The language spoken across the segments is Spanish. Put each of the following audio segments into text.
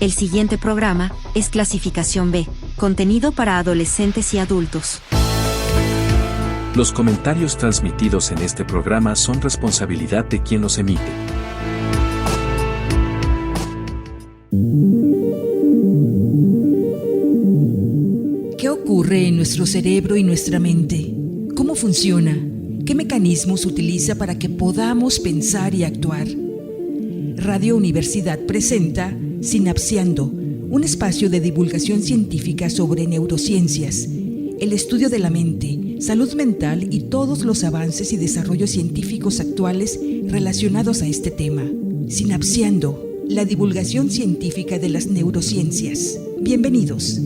El siguiente programa es Clasificación B, contenido para adolescentes y adultos. Los comentarios transmitidos en este programa son responsabilidad de quien los emite. ¿Qué ocurre en nuestro cerebro y nuestra mente? ¿Cómo funciona? ¿Qué mecanismos utiliza para que podamos pensar y actuar? Radio Universidad presenta Sinapseando, un espacio de divulgación científica sobre neurociencias, el estudio de la mente, salud mental y todos los avances y desarrollos científicos actuales relacionados a este tema. Sinapseando, la divulgación científica de las neurociencias. Bienvenidos.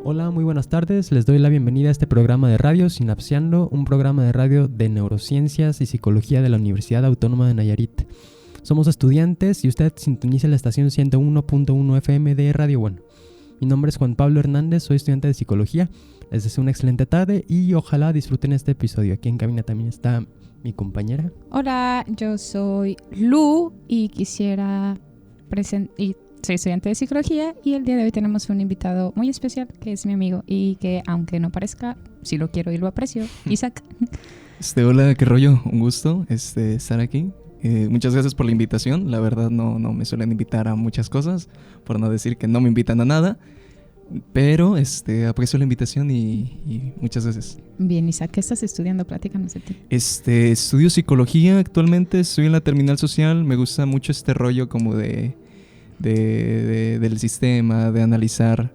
Hola, muy buenas tardes. Les doy la bienvenida a este programa de radio Sinapseando, un programa de radio de neurociencias y psicología de la Universidad Autónoma de Nayarit. Somos estudiantes y usted sintoniza la estación 101.1 FM de Radio One. Mi nombre es Juan Pablo Hernández, soy estudiante de psicología. Les deseo una excelente tarde y ojalá disfruten este episodio. Aquí en cabina también está mi compañera. Hola, yo soy Lu y quisiera soy estudiante de psicología y el día de hoy tenemos un invitado muy especial que es mi amigo y que aunque no parezca, sí lo quiero y lo aprecio, Isaac. Hola, qué rollo, un gusto estar aquí. Muchas gracias por la invitación. La verdad no me suelen invitar a muchas cosas, por no decir que no me invitan a nada. Pero aprecio la invitación y muchas gracias. Bien, Isaac, ¿qué estás estudiando? Platícanos de ti. Estudio psicología actualmente, estoy en la terminal social. Me gusta mucho este rollo como del sistema, de analizar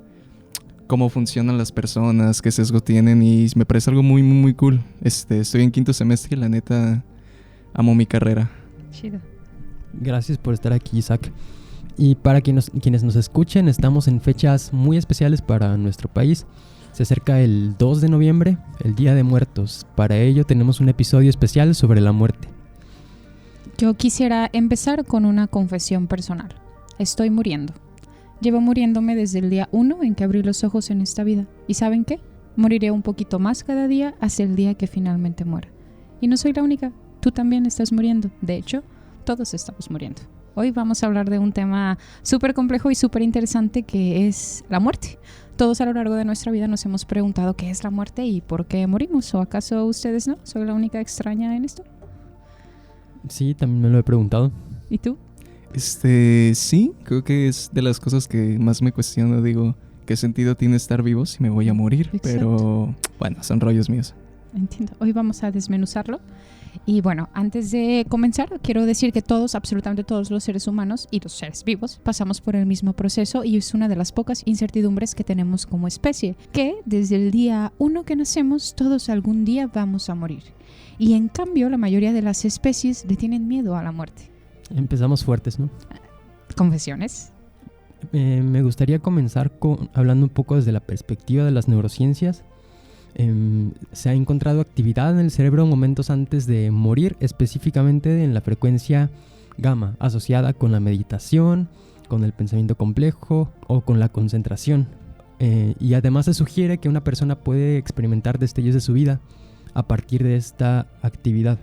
cómo funcionan las personas, qué sesgo tienen, y me parece algo muy, muy, muy cool. Estoy en 5º semestre y la neta amo mi carrera. Chido. Gracias por estar aquí, Isaac. Y para quienes nos escuchen, estamos en fechas muy especiales para nuestro país. Se acerca el 2 de noviembre, el Día de Muertos. Para ello tenemos un episodio especial sobre la muerte. Yo quisiera empezar con una confesión personal. Estoy muriendo. Llevo muriéndome desde el día 1 en que abrí los ojos en esta vida. ¿Y saben qué? Moriré un poquito más cada día hasta el día que finalmente muera. Y no soy la única. Tú también estás muriendo. De hecho, todos estamos muriendo. Hoy vamos a hablar de un tema súper complejo y súper interesante que es la muerte. Todos a lo largo de nuestra vida nos hemos preguntado qué es la muerte y por qué morimos. ¿O acaso ustedes no? ¿Soy la única extraña en esto? Sí, también me lo he preguntado. ¿Y tú? Sí, creo que es de las cosas que más me cuestiono. Digo, ¿qué sentido tiene estar vivo si me voy a morir? Exacto. Pero bueno, son rollos míos. Entiendo. Hoy vamos a desmenuzarlo. Y bueno, antes de comenzar, quiero decir que todos, absolutamente todos los seres humanos y los seres vivos pasamos por el mismo proceso y es una de las pocas incertidumbres que tenemos como especie, que desde el día 1 que nacemos, todos algún día vamos a morir. Y en cambio, la mayoría de las especies le tienen miedo a la muerte. Empezamos fuertes, ¿no? ¿Confesiones? Me gustaría comenzar hablando un poco desde la perspectiva de las neurociencias. Se ha encontrado actividad en el cerebro momentos antes de morir, específicamente en la frecuencia gamma, asociada con la meditación, con el pensamiento complejo o con la concentración. Y además se sugiere que una persona puede experimentar destellos de su vida a partir de esta actividad.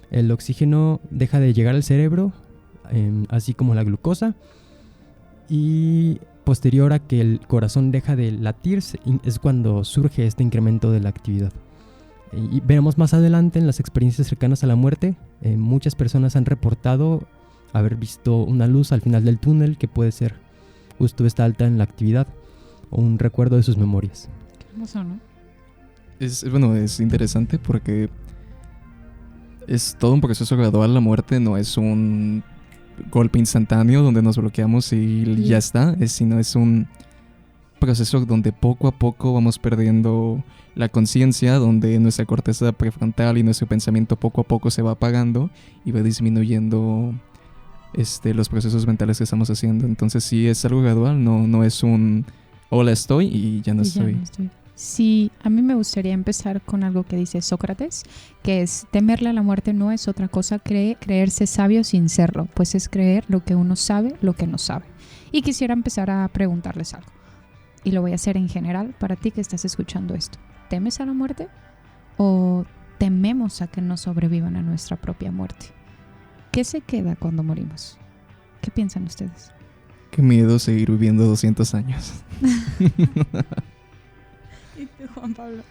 El oxígeno deja de llegar al cerebro, así como la glucosa, y posterior a que el corazón deja de latir es cuando surge este incremento de la actividad. Y veremos más adelante en las experiencias cercanas a la muerte, muchas personas han reportado haber visto una luz al final del túnel que puede ser justo esta alta en la actividad o un recuerdo de sus memorias. Qué hermoso, ¿no? Es interesante porque es todo un proceso gradual. La muerte no es un golpe instantáneo donde nos bloqueamos y ya está, sino es un proceso donde poco a poco vamos perdiendo la conciencia, donde nuestra corteza prefrontal y nuestro pensamiento poco a poco se va apagando y va disminuyendo los procesos mentales que estamos haciendo. Entonces sí es algo gradual, no es un hola estoy y ya no estoy. Sí, a mí me gustaría empezar con algo que dice Sócrates, que es temerle a la muerte no es otra cosa que creerse sabio sin serlo, pues es creer lo que uno sabe, lo que no sabe. Y quisiera empezar a preguntarles algo. y lo voy a hacer en general para ti que estás escuchando esto. ¿Temes a la muerte o tememos a que no sobrevivan a nuestra propia muerte? ¿Qué se queda cuando morimos? ¿Qué piensan ustedes? Qué miedo seguir viviendo 200 años. ¿Y tú, Juan Pablo?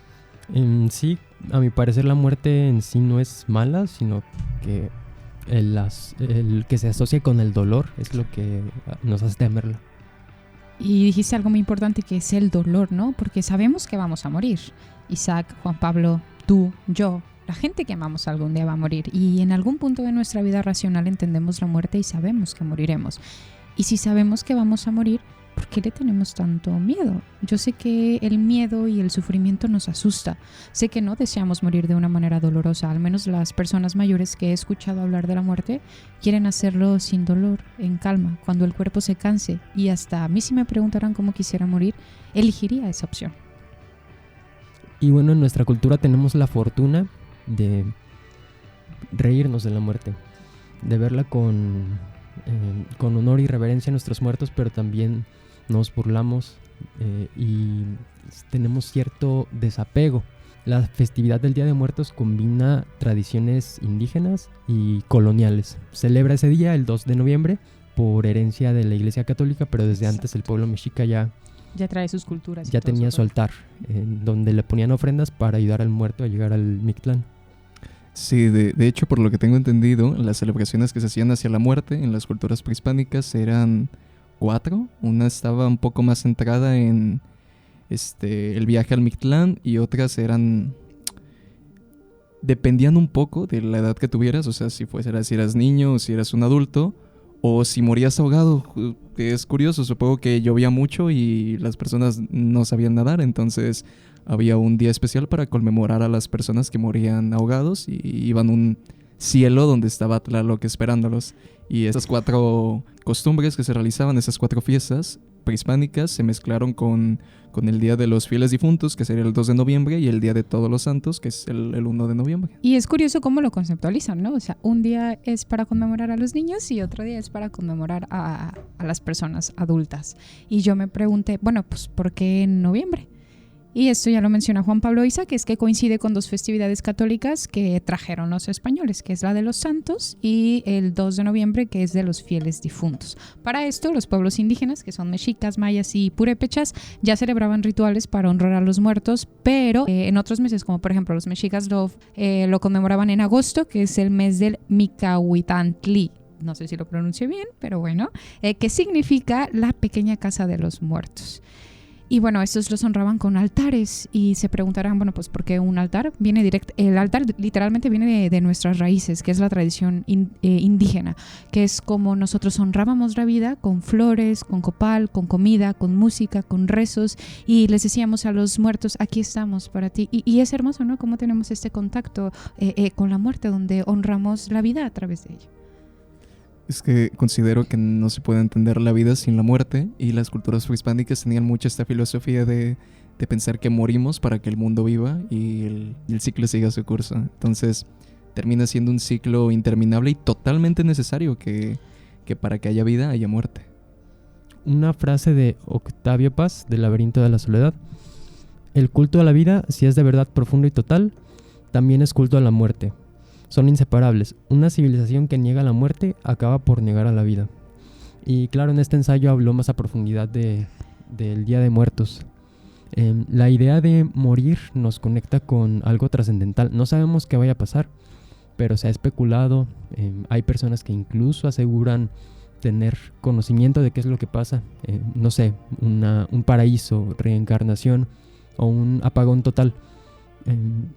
Sí, a mi parecer la muerte en sí no es mala, sino que el que se asocia con el dolor es lo que nos hace temerla. Y dijiste algo muy importante que es el dolor, ¿no? Porque sabemos que vamos a morir. Isaac, Juan Pablo, tú, yo, la gente que amamos algún día va a morir. Y en algún punto de nuestra vida racional entendemos la muerte y sabemos que moriremos. Y si sabemos que vamos a morir, ¿por qué le tenemos tanto miedo? Yo sé que el miedo y el sufrimiento nos asusta. Sé que no deseamos morir de una manera dolorosa. Al menos las personas mayores que he escuchado hablar de la muerte quieren hacerlo sin dolor, en calma, cuando el cuerpo se canse. Y hasta a mí, si me preguntaran cómo quisiera morir, elegiría esa opción. Y bueno, en nuestra cultura tenemos la fortuna de reírnos de la muerte, de verla con honor y reverencia a nuestros muertos, pero también nos burlamos y tenemos cierto desapego. La festividad del Día de Muertos combina tradiciones indígenas y coloniales. Celebra ese día, el 2 de noviembre, por herencia de la Iglesia Católica, pero desde antes el pueblo mexica ya trae sus culturas. Ya tenía su altar, donde le ponían ofrendas para ayudar al muerto a llegar al Mictlán. Sí, de hecho, por lo que tengo entendido, las celebraciones que se hacían hacia la muerte en las culturas prehispánicas eran 4. Una estaba un poco más centrada en el viaje al Mictlán, y otras dependían un poco de la edad que tuvieras, o sea, si eras niño o si eras un adulto, o si morías ahogado. Es curioso, supongo que llovía mucho y las personas no sabían nadar, entonces había un día especial para conmemorar a las personas que morían ahogados y iban a un cielo donde estaba Tlaloc esperándolos. Y esas 4 costumbres que se realizaban, esas 4 fiestas prehispánicas, se mezclaron con el Día de los Fieles Difuntos, que sería el 2 de noviembre, y el Día de Todos los Santos, que es el 1 de noviembre. Y es curioso cómo lo conceptualizan, ¿no? O sea, un día es para conmemorar a los niños y otro día es para conmemorar a las personas adultas. Y yo me pregunté, bueno, pues ¿por qué en noviembre? Y esto ya lo menciona Juan Pablo Isaac, que es que coincide con 2 festividades católicas que trajeron los españoles, que es la de los santos y el 2 de noviembre, que es de los fieles difuntos. Para esto, los pueblos indígenas, que son mexicas, mayas y purépechas, ya celebraban rituales para honrar a los muertos, pero en otros meses, como por ejemplo los mexicas lo conmemoraban en agosto, que es el mes del Micahuitantli. No sé si lo pronuncio bien, pero bueno, que significa la pequeña casa de los muertos. Y bueno, estos los honraban con altares y se preguntarán, bueno, pues ¿por qué un altar? El altar literalmente viene de nuestras raíces, que es la tradición indígena, que es como nosotros honrábamos la vida con flores, con copal, con comida, con música, con rezos, y les decíamos a los muertos, aquí estamos para ti. Y es hermoso, ¿no? Cómo tenemos este contacto con la muerte, donde honramos la vida a través de ella. Es que considero que no se puede entender la vida sin la muerte, y las culturas prehispánicas tenían mucho esta filosofía de pensar que morimos para que el mundo viva y el ciclo siga su curso. Entonces termina siendo un ciclo interminable y totalmente necesario, que para que haya vida haya muerte. Una frase de Octavio Paz, del Laberinto de la Soledad: el culto a la vida, si es de verdad profundo y total, también es culto a la muerte. Son inseparables. Una civilización que niega la muerte acaba por negar a la vida. Y claro, en este ensayo habló más a profundidad del Día de Muertos. La idea de morir nos conecta con algo trascendental. No sabemos qué vaya a pasar, pero se ha especulado. Hay personas que incluso aseguran tener conocimiento de qué es lo que pasa. No sé, un paraíso, reencarnación o un apagón total.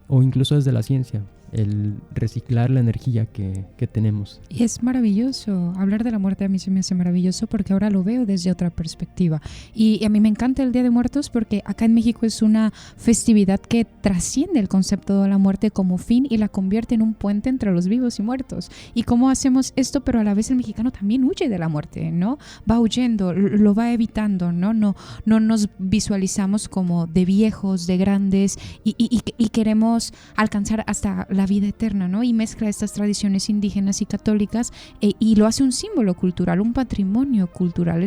O incluso desde la ciencia, el reciclar la energía que tenemos. Y es maravilloso, hablar de la muerte a mí se me hace maravilloso porque ahora lo veo desde otra perspectiva. Y a mí me encanta el Día de Muertos porque acá en México es una festividad que trasciende el concepto de la muerte como fin y la convierte en un puente entre los vivos y muertos. ¿Y cómo hacemos esto? Pero a la vez el mexicano también huye de la muerte, ¿no? Va huyendo, lo va evitando, ¿no? No nos visualizamos como de viejos, de grandes y queremos alcanzar hasta la vida eterna, ¿no? Y mezcla estas tradiciones indígenas y católicas y lo hace un símbolo cultural, un patrimonio cultural.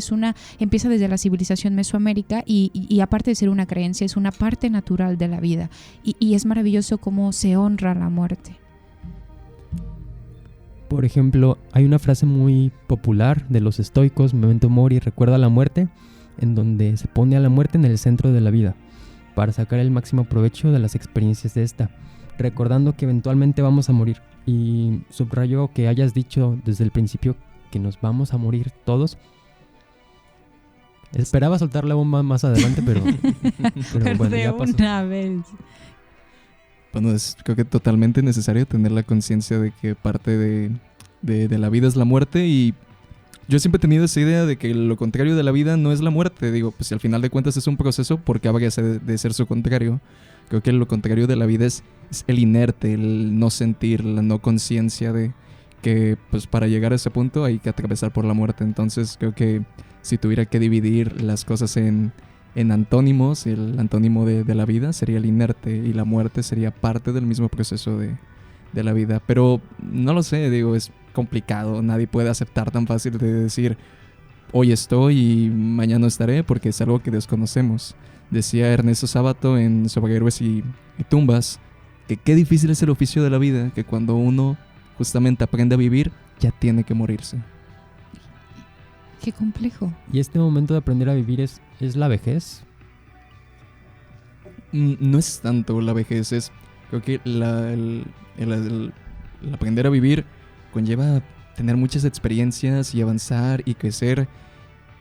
Empieza desde la civilización Mesoamérica y aparte de ser una creencia, es una parte natural de la vida. Y es maravilloso cómo se honra la muerte. Por ejemplo, hay una frase muy popular de los estoicos, Memento Mori, recuerda la muerte, en donde se pone a la muerte en el centro de la vida, para sacar el máximo provecho de las experiencias de esta, recordando que eventualmente vamos a morir. Y subrayo que hayas dicho desde el principio que nos vamos a morir todos. Esperaba soltar la bomba más adelante, pero bueno, ya pasó. Una vez. Bueno, creo que totalmente necesario tener la conciencia de que parte de la vida es la muerte, y yo siempre he tenido esa idea de que lo contrario de la vida no es la muerte. Digo, pues si al final de cuentas es un proceso, ¿por qué habría de ser su contrario? Creo que lo contrario de la vida es el inerte, el no sentir, la no conciencia de que pues para llegar a ese punto hay que atravesar por la muerte. Entonces creo que si tuviera que dividir las cosas en antónimos, el antónimo de la vida sería el inerte y la muerte sería parte del mismo proceso de la vida. Pero no lo sé, digo, es complicado. Nadie puede aceptar tan fácil de decir hoy estoy y mañana estaré, porque es algo que desconocemos. Decía Ernesto Sábato en Sobre Héroes y Tumbas que qué difícil es el oficio de la vida, que cuando uno justamente aprende a vivir ya tiene que morirse. Qué complejo. ¿Y este momento de aprender a vivir es la vejez? No es tanto la vejez, es creo que el aprender a vivir conlleva tener muchas experiencias y avanzar y crecer.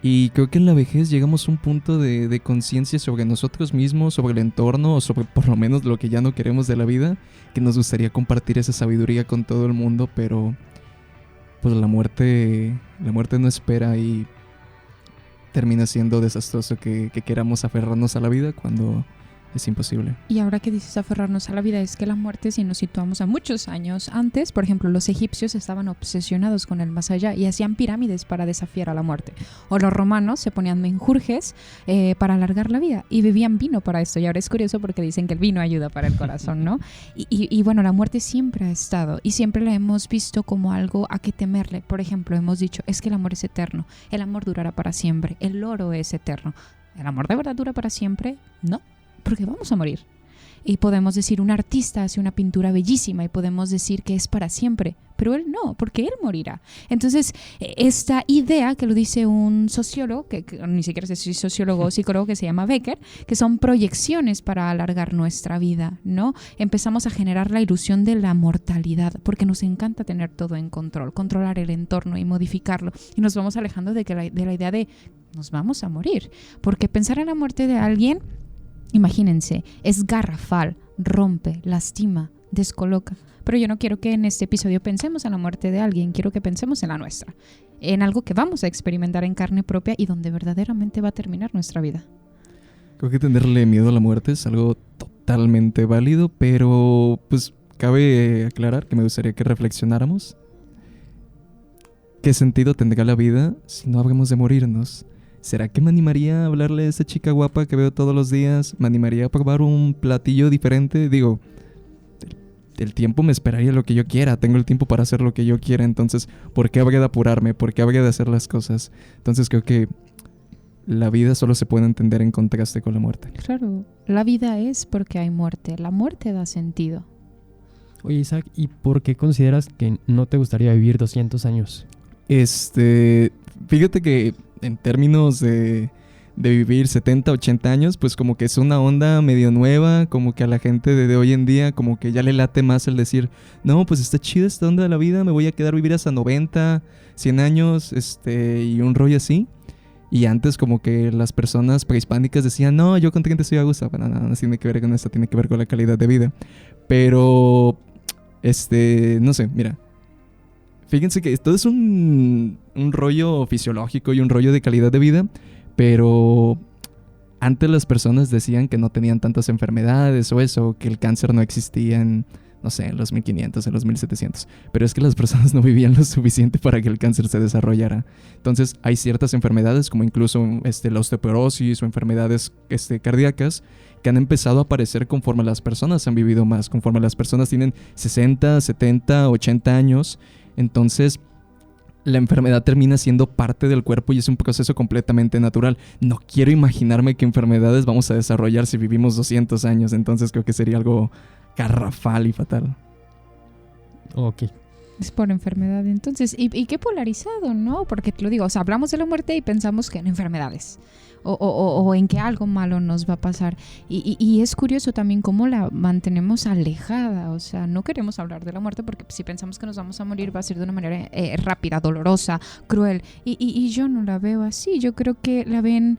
Y creo que en la vejez llegamos a un punto de conciencia sobre nosotros mismos, sobre el entorno, o sobre por lo menos lo que ya no queremos de la vida, que nos gustaría compartir esa sabiduría con todo el mundo, pero pues la muerte no espera y termina siendo desastroso que queramos aferrarnos a la vida cuando es imposible. Y ahora que dices aferrarnos a la vida, es que la muerte, si nos situamos a muchos años antes, por ejemplo, los egipcios estaban obsesionados con el más allá y hacían pirámides para desafiar a la muerte. O los romanos se ponían menjurjes para alargar la vida y bebían vino para esto. Y ahora es curioso porque dicen que el vino ayuda para el corazón, ¿no? Y bueno, la muerte siempre ha estado y siempre la hemos visto como algo a que temerle. Por ejemplo, hemos dicho, es que el amor es eterno, el amor durará para siempre, el oro es eterno. ¿El amor de verdad dura para siempre? No. Porque vamos a morir. Y podemos decir, un artista hace una pintura bellísima y podemos decir que es para siempre, pero él no, porque él morirá. Entonces, esta idea que lo dice un sociólogo, que ni siquiera sé si es sociólogo o psicólogo, que se llama Becker, que son proyecciones para alargar nuestra vida, ¿no? Empezamos a generar la ilusión de la mortalidad, porque nos encanta tener todo en control, controlar el entorno y modificarlo. Y nos vamos alejando de la idea de nos vamos a morir, porque pensar en la muerte de alguien, imagínense, es garrafal, rompe, lastima, descoloca. Pero yo no quiero que en este episodio pensemos en la muerte de alguien, quiero que pensemos en la nuestra, en algo que vamos a experimentar en carne propia y donde verdaderamente va a terminar nuestra vida. Creo que tenerle miedo a la muerte es algo totalmente válido, pero pues cabe aclarar que me gustaría que reflexionáramos. ¿Qué sentido tendrá la vida si no habremos de morirnos? ¿Será que me animaría a hablarle a esa chica guapa que veo todos los días? ¿Me animaría a probar un platillo diferente? Digo, el tiempo me esperaría lo que yo quiera. Tengo el tiempo para hacer lo que yo quiera. Entonces, ¿por qué habría de apurarme? ¿Por qué habría de hacer las cosas? Entonces creo que la vida solo se puede entender en contraste con la muerte. Claro, la vida es porque hay muerte. La muerte da sentido. Oye, Isaac, ¿y por qué consideras que no te gustaría vivir 200 años? Fíjate que en términos de vivir 70, 80 años, pues como que es una onda medio nueva, como que a la gente de hoy en día como que ya le late más el decir, no, pues está chida esta onda de la vida, me voy a quedar vivir hasta 90, 100 años, y un rollo así. Y antes como que las personas prehispánicas decían, no, yo con 30 estoy a gusto. Bueno, no tiene que ver con esto, tiene que ver con la calidad de vida. Pero, no sé, mira. Fíjense que esto es un rollo fisiológico y un rollo de calidad de vida, pero antes las personas decían que no tenían tantas enfermedades o eso, que el cáncer no existía en no sé, en los 1500, en los 1700. Pero es que las personas no vivían lo suficiente para que el cáncer se desarrollara. Entonces hay ciertas enfermedades, como incluso la osteoporosis o enfermedades cardíacas, que han empezado a aparecer conforme las personas han vivido más, conforme las personas tienen 60, 70, 80 años. Entonces la enfermedad termina siendo parte del cuerpo y es un proceso completamente natural. No quiero imaginarme qué enfermedades vamos a desarrollar si vivimos 200 años. Entonces creo que sería algo garrafal y fatal. Ok. Es por enfermedad, entonces. Y qué polarizado, ¿no? Porque te lo digo, o sea, hablamos de la muerte y pensamos que en enfermedades. O en que algo malo nos va a pasar. Y es curioso también cómo la mantenemos alejada. O sea, no queremos hablar de la muerte porque si pensamos que nos vamos a morir va a ser de una manera rápida, dolorosa, cruel. Y yo no la veo así. Yo creo que la ven...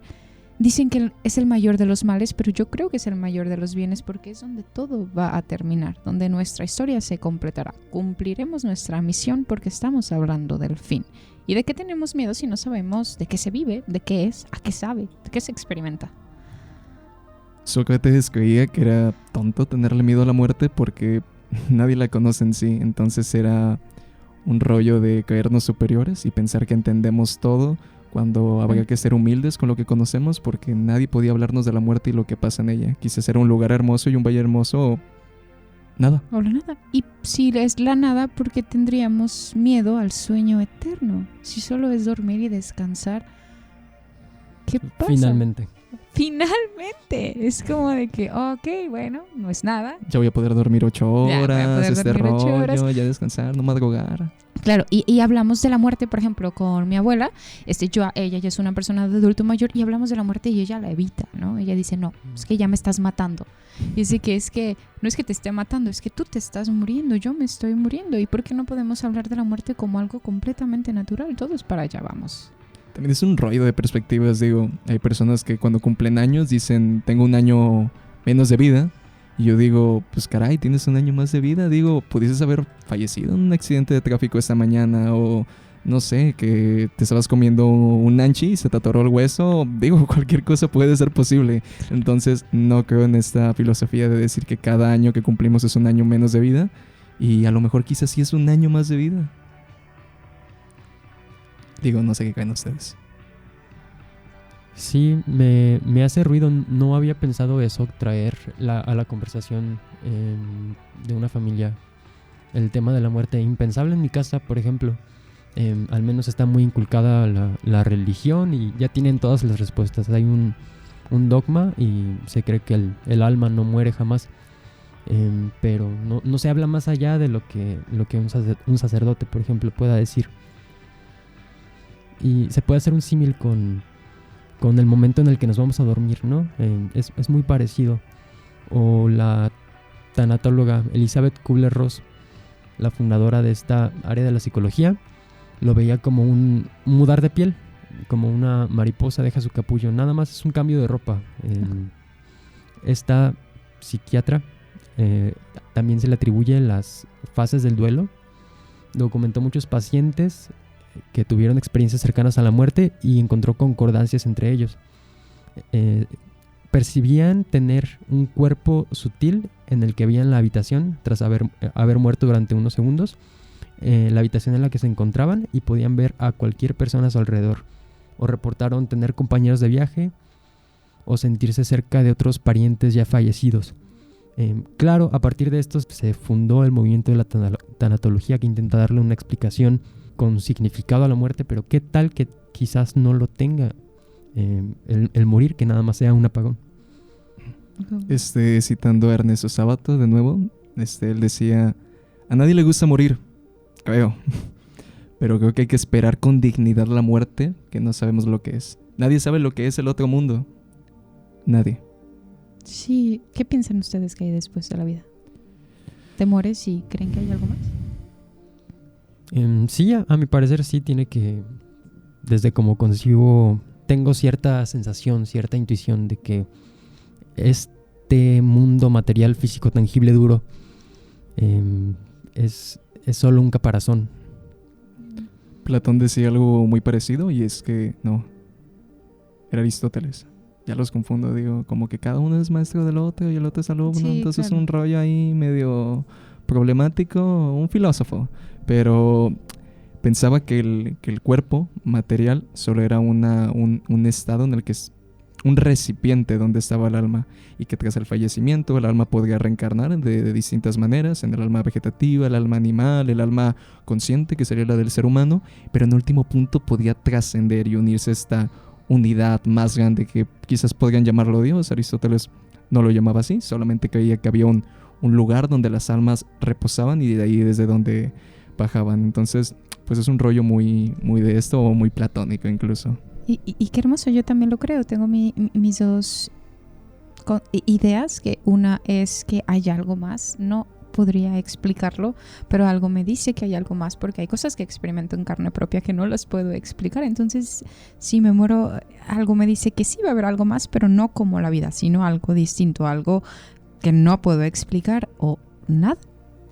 Dicen que es el mayor de los males, pero yo creo que es el mayor de los bienes porque es donde todo va a terminar, donde nuestra historia se completará. Cumpliremos nuestra misión porque estamos hablando del fin. ¿Y de qué tenemos miedo si no sabemos de qué se vive, de qué es, a qué sabe, de qué se experimenta? Sócrates creía que era tonto tenerle miedo a la muerte porque nadie la conoce en sí. Entonces era un rollo de creernos superiores y pensar que entendemos todo, cuando habría que ser humildes con lo que conocemos porque nadie podía hablarnos de la muerte y lo que pasa en ella. Quizás era un lugar hermoso y un valle hermoso o nada. O la nada. Y si es la nada, ¿por qué tendríamos miedo al sueño eterno? Si solo es dormir y descansar, ¿qué pasa? Finalmente. Es como de que, ok, bueno, no es nada. Ya voy a poder dormir 8 Ya voy a horas, poder dormir 8 horas. ya descansar, no madrugar. Claro, y hablamos de la muerte, por ejemplo, con mi abuela. Ella ya es una persona de adulto mayor y hablamos de la muerte y ella la evita, ¿no? Ella dice, no, es que ya me estás matando. Y dice que no es que te esté matando, es que tú te estás muriendo, yo me estoy muriendo. ¿Y por qué no podemos hablar de la muerte como algo completamente natural? Todos para allá vamos. También es un rollo de perspectivas, digo. Hay personas que cuando cumplen años dicen, tengo un año menos de vida. Y yo digo, pues caray, tienes un año más de vida. Digo, pudieses haber fallecido en un accidente de tráfico esta mañana. O no sé, que te estabas comiendo un nanchi y se te atoró el hueso. Digo, cualquier cosa puede ser posible. Entonces no creo en esta filosofía de decir que cada año que cumplimos es un año menos de vida. Y a lo mejor quizás sí es un año más de vida. Digo, no sé qué creen ustedes. Sí, me hace ruido. No había pensado eso, traer a la conversación de una familia el tema de la muerte. Impensable en mi casa, por ejemplo. Al menos está muy inculcada la religión y ya tienen todas las respuestas. Hay un dogma y se cree que el alma no muere jamás. Pero no se habla más allá de lo que un sacerdote, por ejemplo, pueda decir. Y se puede hacer un símil con el momento en el que nos vamos a dormir, ¿no? Es muy parecido. O la tanatóloga Elizabeth Kubler-Ross, la fundadora de esta área de la psicología, lo veía como un mudar de piel, como una mariposa deja su capullo. Nada más es un cambio de ropa. Esta psiquiatra también se le atribuye las fases del duelo. Documentó muchos pacientes que tuvieron experiencias cercanas a la muerte y encontró concordancias entre ellos. Percibían tener un cuerpo sutil en el que veían la habitación tras haber muerto durante unos segundos, la habitación en la que se encontraban, y podían ver a cualquier persona a su alrededor. O reportaron tener compañeros de viaje o sentirse cerca de otros parientes ya fallecidos. Claro, a partir de esto se fundó el movimiento de la tanatología, que intenta darle una explicación con significado a la muerte, pero ¿qué tal que quizás no lo tenga el morir, que nada más sea un apagón? Citando a Ernesto Sábato de nuevo, él decía, a nadie le gusta morir, creo, pero creo que hay que esperar con dignidad la muerte, que no sabemos lo que es. Nadie sabe lo que es el otro mundo. Nadie. Sí, ¿qué piensan ustedes que hay después de la vida? ¿Te mueres y creen que hay algo más? Sí, a mi parecer sí, tiene que, desde como concibo, tengo cierta sensación, cierta intuición de que este mundo material, físico, tangible, duro, es solo un caparazón. Platón decía algo muy parecido, y es que no, era Aristóteles. Ya los confundo, digo, como que cada uno es maestro del otro y el otro es alumno, sí, entonces claro. Es un rollo ahí medio problemático, un filósofo, pero pensaba que el cuerpo material solo era un estado en el que es un recipiente donde estaba el alma, y que tras el fallecimiento el alma podría reencarnar de distintas maneras, en el alma vegetativa, el alma animal, el alma consciente, que sería la del ser humano, pero en último punto podía trascender y unirse a esta unidad más grande que quizás podrían llamarlo Dios. Aristóteles no lo llamaba así, solamente creía que había un lugar donde las almas reposaban y de ahí desde donde bajaban. Entonces, pues es un rollo muy, muy de esto, o muy platónico incluso. Y qué hermoso, yo también lo creo. Tengo mis dos ideas, que una es que hay algo más. No podría explicarlo, pero algo me dice que hay algo más, porque hay cosas que experimento en carne propia que no las puedo explicar. Entonces, si me muero, algo me dice que sí va a haber algo más, pero no como la vida, sino algo distinto, algo que no puedo explicar, o nada.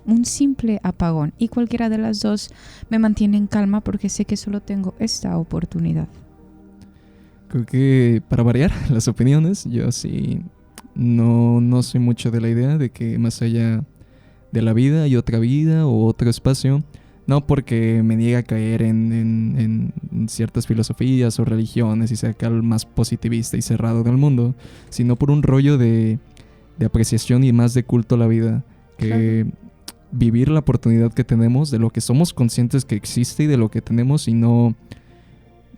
Un simple apagón. Y cualquiera de las dos me mantiene en calma, porque sé que solo tengo esta oportunidad. Creo que para variar las opiniones, yo sí no soy mucho de la idea de que más allá de la vida hay otra vida o otro espacio. No porque me niegue a caer en ciertas filosofías o religiones y sea el más positivista y cerrado del mundo, sino por un rollo de apreciación y más de culto a la vida. Que vivir la oportunidad que tenemos, de lo que somos conscientes que existe y de lo que tenemos, y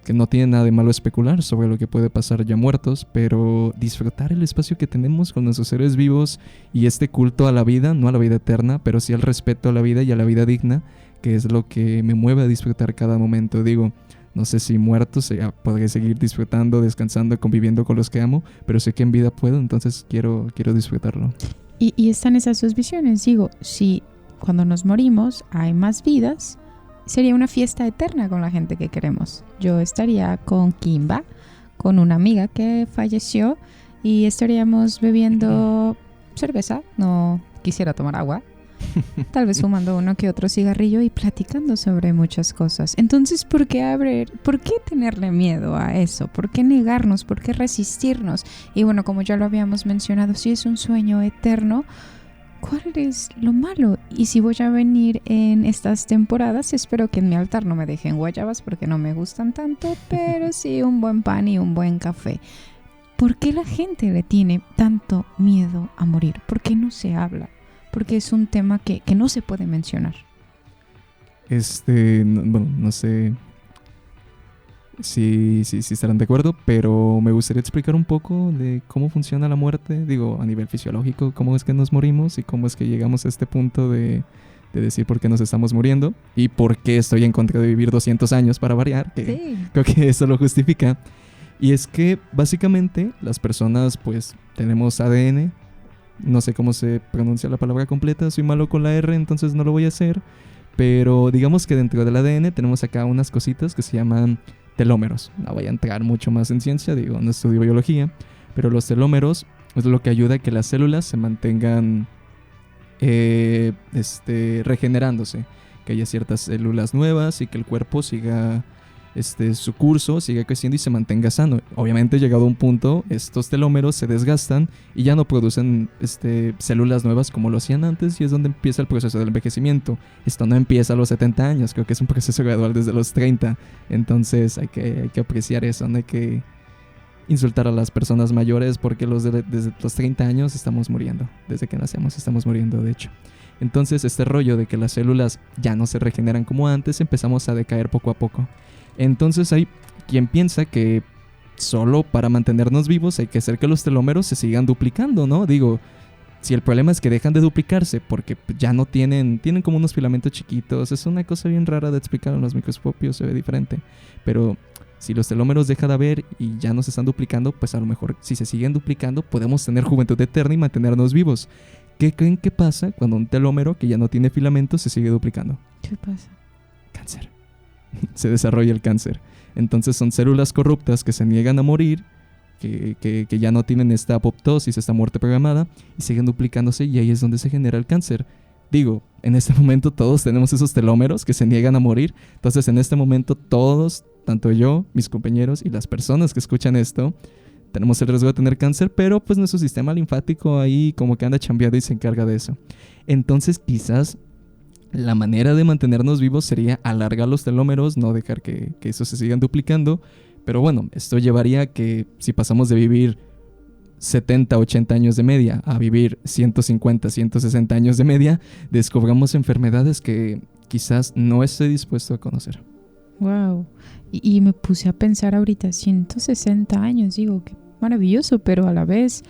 que no tiene nada de malo especular sobre lo que puede pasar ya muertos, pero disfrutar el espacio que tenemos con nuestros seres vivos y este culto a la vida, no a la vida eterna, pero sí al respeto a la vida y a la vida digna, que es lo que me mueve a disfrutar cada momento. Digo, no sé si muertos podré seguir disfrutando, descansando, conviviendo con los que amo, pero sé que en vida puedo, entonces quiero disfrutarlo. Y están esas dos visiones. Digo, si cuando nos morimos hay más vidas, sería una fiesta eterna con la gente que queremos. Yo estaría con Kimba, con una amiga que falleció, y estaríamos bebiendo cerveza, no quisiera tomar agua, tal vez fumando uno que otro cigarrillo y platicando sobre muchas cosas. Entonces, ¿por qué tenerle miedo a eso? ¿Por qué negarnos? ¿Por qué resistirnos? Y bueno, como ya lo habíamos mencionado, si es un sueño eterno, ¿cuál es lo malo? Y si voy a venir en estas tempodadas, espero que en mi altar no me dejen guayabas, porque no me gustan tanto, pero sí un buen pan y un buen café. ¿Por qué la gente le tiene tanto miedo a morir? ¿Por qué no se habla? Porque es un tema que no se puede mencionar. No sé si estarán de acuerdo, pero me gustaría explicar un poco de cómo funciona la muerte, digo, a nivel fisiológico, cómo es que nos morimos y cómo es que llegamos a este punto de decir por qué nos estamos muriendo y por qué estoy en contra de vivir 200 años para variar, que sí. Creo que eso lo justifica. Y es que básicamente las personas pues tenemos ADN, no sé cómo se pronuncia la palabra completa, soy malo con la R, entonces no lo voy a hacer, pero digamos que dentro del ADN tenemos acá unas cositas que se llaman telómeros. No voy a entrar mucho más en ciencia, digo, no estudio biología, pero los telómeros es lo que ayuda a que las células se mantengan regenerándose, que haya ciertas células nuevas y que el cuerpo siga su curso, siga creciendo y se mantenga sano. Obviamente, llegado a un punto, estos telómeros se desgastan y ya no producen células nuevas como lo hacían antes, y es donde empieza el proceso del envejecimiento. Esto no empieza a los 70 años, creo que es un proceso gradual desde los 30. Entonces hay que apreciar eso, no hay que insultar a las personas mayores, porque desde los 30 años estamos muriendo, desde que nacemos estamos muriendo, de hecho. Entonces este rollo de que las células ya no se regeneran como antes, empezamos a decaer poco a poco. Entonces hay quien piensa que solo para mantenernos vivos hay que hacer que los telómeros se sigan duplicando, ¿no? Digo, si el problema es que dejan de duplicarse porque ya no tienen como unos filamentos chiquitos, es una cosa bien rara de explicar en los microscopios, se ve diferente. Pero si los telómeros dejan de haber y ya no se están duplicando, pues a lo mejor si se siguen duplicando podemos tener juventud eterna y mantenernos vivos. ¿Qué creen que pasa cuando un telómero que ya no tiene filamentos se sigue duplicando? ¿Qué pasa? Cáncer. Se desarrolla el cáncer. Entonces son células corruptas que se niegan a morir, que ya no tienen esta apoptosis, esta muerte programada, y siguen duplicándose, y ahí es donde se genera el cáncer. Digo, en este momento todos tenemos esos telómeros que se niegan a morir. Entonces en este momento todos, tanto yo, mis compañeros y las personas que escuchan esto, tenemos el riesgo de tener cáncer, pero pues nuestro sistema linfático ahí como que anda chambeado y se encarga de eso. Entonces quizás la manera de mantenernos vivos sería alargar los telómeros, no dejar que eso se sigan duplicando. Pero bueno, esto llevaría a que si pasamos de vivir 70, 80 años de media a vivir 150, 160 años de media, descubramos enfermedades que quizás no estoy dispuesto a conocer. Wow. Y me puse a pensar ahorita, 160 años, digo, qué maravilloso, pero a la vez,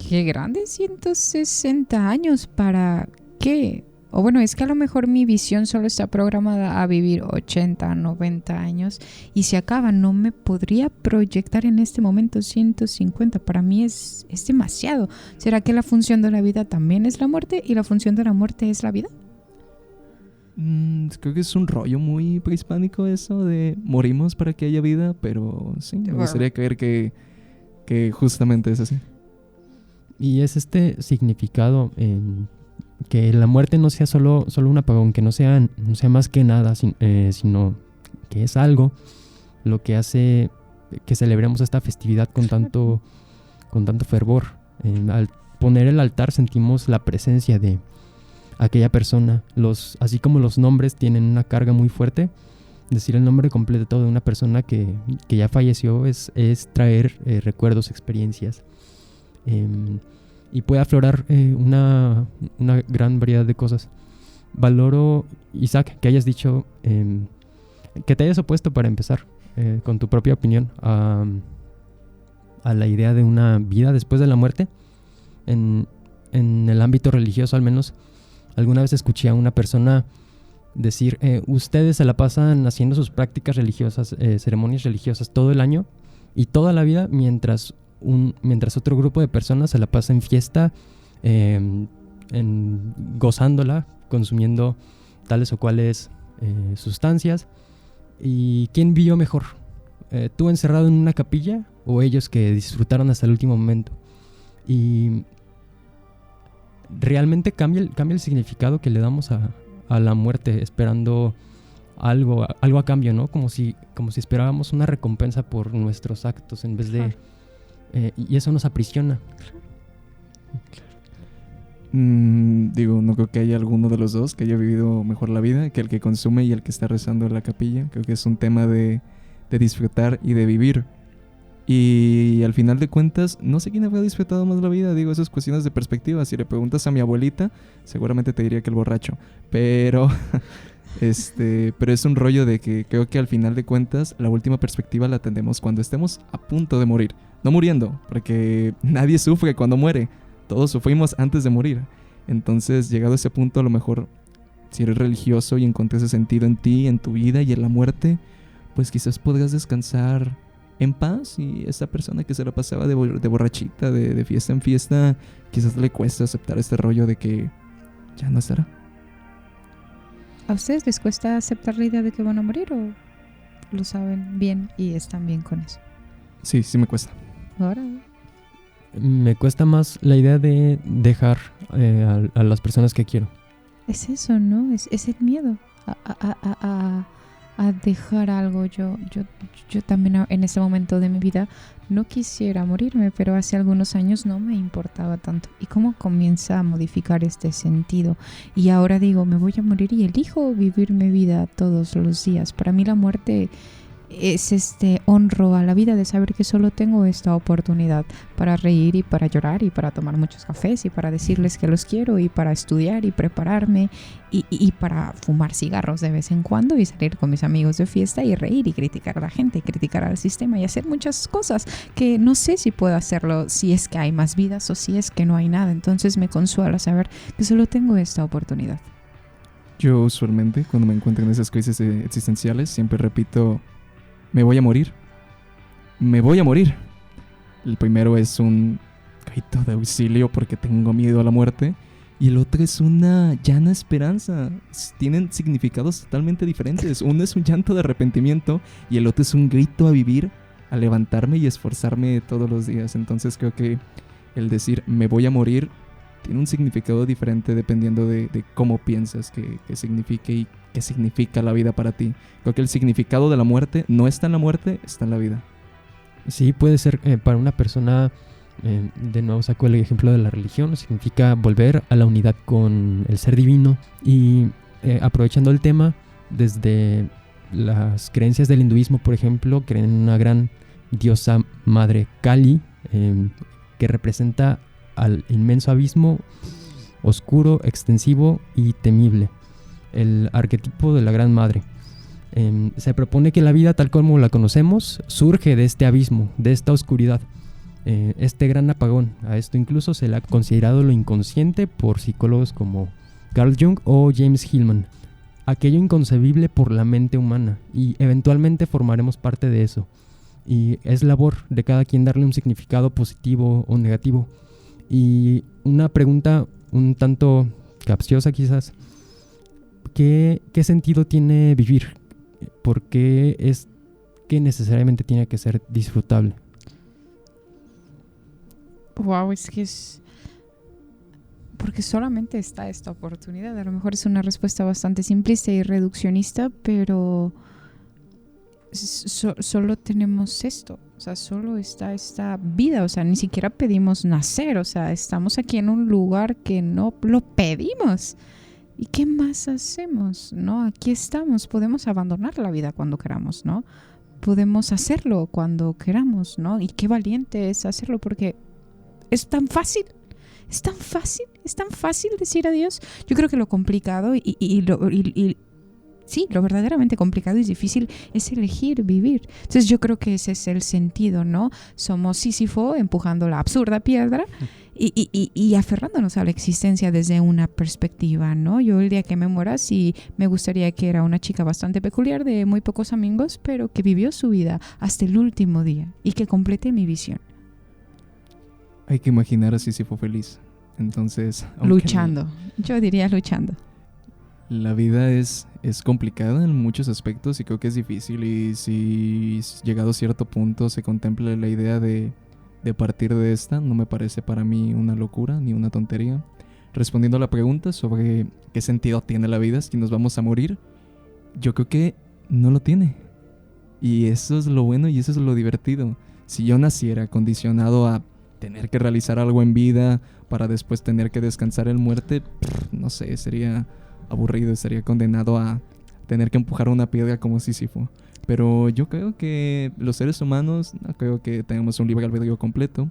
qué grande 160 años, ¿para qué? O bueno, es que a lo mejor mi visión solo está programada a vivir 80, 90 años y se acaba. No me podría proyectar en este momento 150. Para mí es demasiado. ¿Será que la función de la vida también es la muerte y la función de la muerte es la vida? Creo que es un rollo muy prehispánico eso de morimos para que haya vida, pero sí, me gustaría creer que justamente es así. Y es este significado en que la muerte no sea solo un apagón, que no sea más que nada, sino que es algo lo que hace que celebremos esta festividad con tanto fervor. Al poner el altar sentimos la presencia de aquella persona. Así como los nombres tienen una carga muy fuerte, decir el nombre completo de una persona que ya falleció es traer recuerdos, experiencias. Y puede aflorar una gran variedad de cosas. Valoro, Isaac, que hayas dicho, que te hayas opuesto para empezar con tu propia opinión a la idea de una vida después de la muerte. En el ámbito religioso al menos, alguna vez escuché a una persona decir, ustedes se la pasan haciendo sus prácticas religiosas, ceremonias religiosas todo el año y toda la vida, mientras otro grupo de personas se la pasa en fiesta, gozándola, consumiendo tales o cuales sustancias. ¿Y quién vivió mejor? ¿Tú encerrado en una capilla o ellos que disfrutaron hasta el último momento? Y realmente cambia el significado que le damos a la muerte, esperando algo a cambio, ¿no? Como si esperábamos una recompensa por nuestros actos en vez de... y eso nos aprisiona. No creo que haya alguno de los dos que haya vivido mejor la vida que el que consume y el que está rezando en la capilla. Creo que es un tema de disfrutar y de vivir. Y al final de cuentas, no sé quién habrá disfrutado más la vida. Eso es cuestiones de perspectiva. Si le preguntas a mi abuelita, seguramente te diría que el borracho. Pero es un rollo de que creo que al final de cuentas la última perspectiva la tendremos cuando estemos a punto de morir. No muriendo, porque nadie sufre cuando muere. Todos sufrimos antes de morir. Entonces, llegado a ese punto, a lo mejor, si eres religioso y encuentras ese sentido en ti, en tu vida y en la muerte, pues quizás podrás descansar en paz. Y esa persona que se la pasaba de borrachita, de fiesta en fiesta, quizás le cuesta aceptar este rollo de que ya no estará. ¿A ustedes les cuesta aceptar la idea de que van a morir o lo saben bien y están bien con eso? Sí me cuesta. Ahora. Me cuesta más la idea de dejar a las personas que quiero. Es eso, ¿no? Es el miedo a dejar algo. Yo también en este momento de mi vida no quisiera morirme, pero hace algunos años no me importaba tanto. ¿Y cómo comienza a modificar este sentido? Y ahora digo, me voy a morir y elijo vivir mi vida todos los días. Para mí la muerte es honro a la vida de saber que solo tengo esta oportunidad para reír y para llorar y para tomar muchos cafés y para decirles que los quiero y para estudiar y prepararme y para fumar cigarros de vez en cuando y salir con mis amigos de fiesta y reír y criticar a la gente y criticar al sistema y hacer muchas cosas que no sé si puedo hacerlo si es que hay más vidas o si es que no hay nada. Entonces me consuela saber que solo tengo esta oportunidad. Yo usualmente cuando me encuentro en esas crisis existenciales siempre repito: me voy a morir. Me voy a morir. El primero es un grito de auxilio porque tengo miedo a la muerte. Y el otro es una llana esperanza. Tienen significados totalmente diferentes. Uno es un llanto de arrepentimiento y el otro es un grito a vivir, a levantarme y esforzarme todos los días. Entonces creo que el decir me voy a morir tiene un significado diferente dependiendo de cómo piensas que signifique y qué significa la vida para ti. Creo que el significado de la muerte no está en la muerte, está en la vida. Sí, puede ser para una persona, de nuevo saco el ejemplo de la religión, significa volver a la unidad con el ser divino. Y aprovechando el tema, desde las creencias del hinduismo, por ejemplo, creen en una gran diosa madre Kali, que representa al inmenso abismo oscuro, extensivo y temible, el arquetipo de la gran madre. Se propone que la vida tal como la conocemos surge de este abismo, de esta oscuridad, este gran apagón. A esto incluso se le ha considerado lo inconsciente por psicólogos como Carl Jung o James Hillman, aquello inconcebible por la mente humana, y eventualmente formaremos parte de eso. Y es labor de cada quien darle un significado positivo o negativo. Y una pregunta un tanto capciosa quizás: ¿qué sentido tiene vivir? ¿Por qué es que necesariamente tiene que ser disfrutable? Wow, es que es... Porque solamente está esta oportunidad. A lo mejor es una respuesta bastante simplista y reduccionista, pero solo tenemos esto. O sea, solo está esta vida. O sea, ni siquiera pedimos nacer. O sea, estamos aquí en un lugar que no lo pedimos. ¿Y qué más hacemos? ¿No? Aquí estamos. Podemos abandonar la vida cuando queramos, ¿no? Podemos hacerlo cuando queramos, ¿no? Y qué valiente es hacerlo, porque es tan fácil. Es tan fácil decir adiós. Yo creo que lo complicado sí, lo verdaderamente complicado y difícil es elegir vivir. Entonces yo creo que ese es el sentido, ¿no? Somos Sísifo empujando la absurda piedra y aferrándonos a la existencia desde una perspectiva, ¿no? Yo el día que me muera sí me gustaría que era una chica bastante peculiar, de muy pocos amigos, pero que vivió su vida hasta el último día y que complete mi visión. Hay que imaginar a Sísifo feliz. Entonces, luchando. Yo diría luchando. La vida es complicada en muchos aspectos y creo que es difícil, y si llegado a cierto punto se contempla la idea de partir de esta, no me parece para mí una locura ni una tontería. Respondiendo a la pregunta sobre qué sentido tiene la vida si nos vamos a morir, yo creo que no lo tiene. Y eso es lo bueno y eso es lo divertido. Si yo naciera condicionado a tener que realizar algo en vida para después tener que descansar en muerte, no sé, sería aburrido, estaría condenado a tener que empujar una piedra como Sísifo. Pero yo creo que los seres humanos, no creo que tengamos un libre albedrío completo,